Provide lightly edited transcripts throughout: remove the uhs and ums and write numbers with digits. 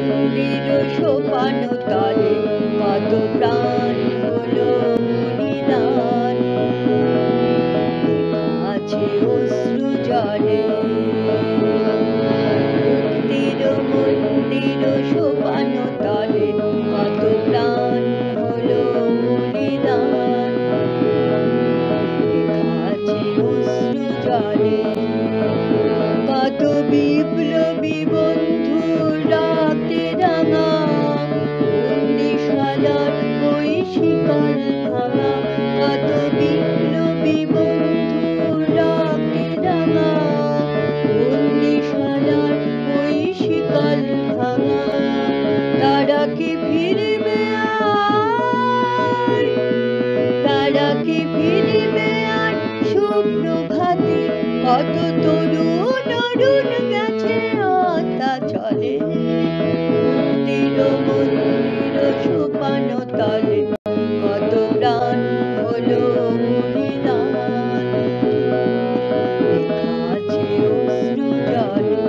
মন্দির সোপান তলে কত প্রাণ হলো বলিদান, লেখা আছে অশ্রু জলে। মুক্তির মন্দির সোপান তলে কত প্রাণ হলো বলিদান, লেখা আছে অশ্রু জলে। কত বিপ্লবী বন্ধু রাতে রাঙা, বন্দিশালার ওই শিকল ভাঙা। কত বিপ্লবী বন্ধু রাতে রাঙা, বন্দিশালার ওই শিকল ভাঙা। তারা কি ফিরবে আর, তারা কি ফিরবে আর সুপ্রভাতে? কত তরুণ অরুণ গেছে আতা চলে, মুক্তির মন্দির সোপান তলে কত প্রাণ হলো বলিদান, লেখা আছে অশ্রু জলে।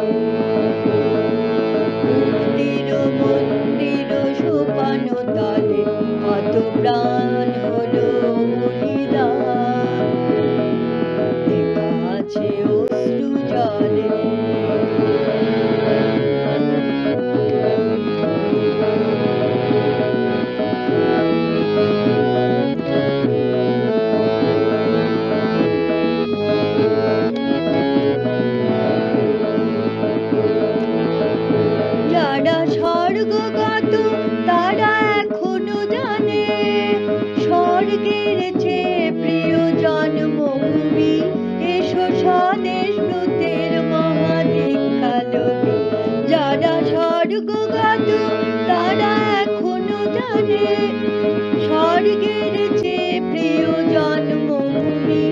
মুক্তির মন্দির সোপান তলে কত প্রাণ হলো বলিদান, লেখা আছে অশ্রু জলে। যারা স্বর্গগত তারা এখনো জানে, স্বর্গের চেয়ে প্রিয় জন্মভূমি। এসো স্বদেশ ব্রতের মহাদীক্ষা লবি। যারা স্বর্গগত তারা এখনো জানে, স্বর্গের চেয়ে প্রিয় জন্মভূমি।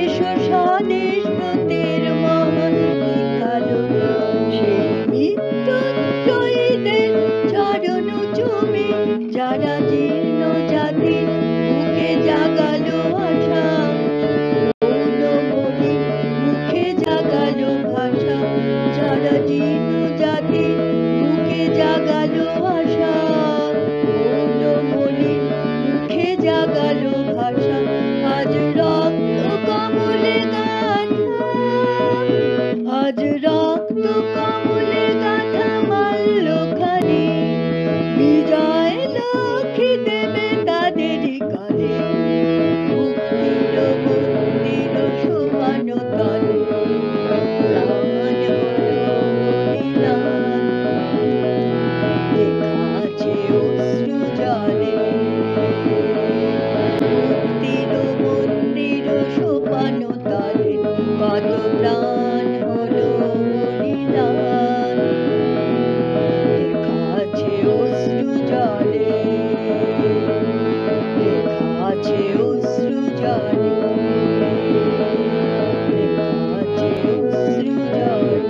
এসো স্বদেশ ব্রতের মহাদীক্ষা লবি। সেই মৃত্যুঞ্জয়ীদের চরণ চুমে যারা জীর্ণ জাতি বুকে জাগালো আশা, মৌনমণি মুখে জাগালো ভাষা। যারা জীর্ণ জাতি বুকে জাগালো আশা, মৌনমণি মুখে জাগালো ভাষা। আজ রক্ত কমলে গাথা, আজ রক্ত কমলে গাথা মাল্যখানি। বিজয় লক্ষ্মী দেবে তাদেরই কালে, মুক্তির মন্দির সোপান তলে প্রাণ হলো বলিদান, লেখা আছে অশ্রু জলে। মুক্তির মন্দির সোপান তলে কত প্রাণ হলো বলিদান, লেখা আছে অশ্রু জলে, লেখা আছে অশ্রু জলে, লেখা আছে অশ্রু জলে।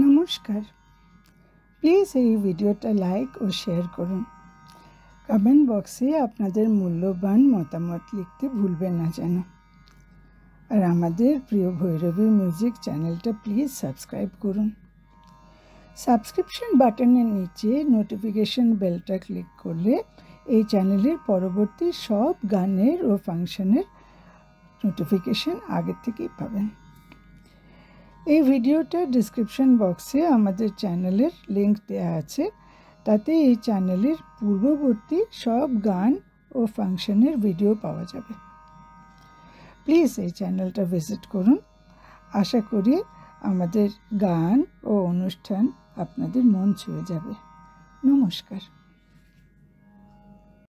নমস্কার, প্লিজ এই ভিডিওটা লাইক ও শেয়ার করুন। কমেন্ট বক্সে আপনাদের মূল্যবান মতামত লিখতে ভুলবেন না যেন। আর আমাদের প্রিয় ভৈরবী মিউজিক চ্যানেলটা প্লিজ সাবস্ক্রাইব করুন। সাবস্ক্রিপশন বাটনের নিচে নোটিফিকেশন বেলটা ক্লিক করলে এই চ্যানেলের পরবর্তী সব গানের ও ফাংশনের নোটিফিকেশন আগের থেকেই পাবেন। এই ভিডিওটা ডিসক্রিপশন বক্সে আমাদের চ্যানেলের লিংক দেওয়া আছে, তাতে এই চ্যানেলের পূর্ববর্তী সব গান ও ফাংশনের ভিডিও পাওয়া যাবে। প্লিজ এই চ্যানেলটা ভিজিট করুন। আশা করি আমাদের গান ও অনুষ্ঠান আপনাদের মন ছুঁয়ে যাবে। নমস্কার।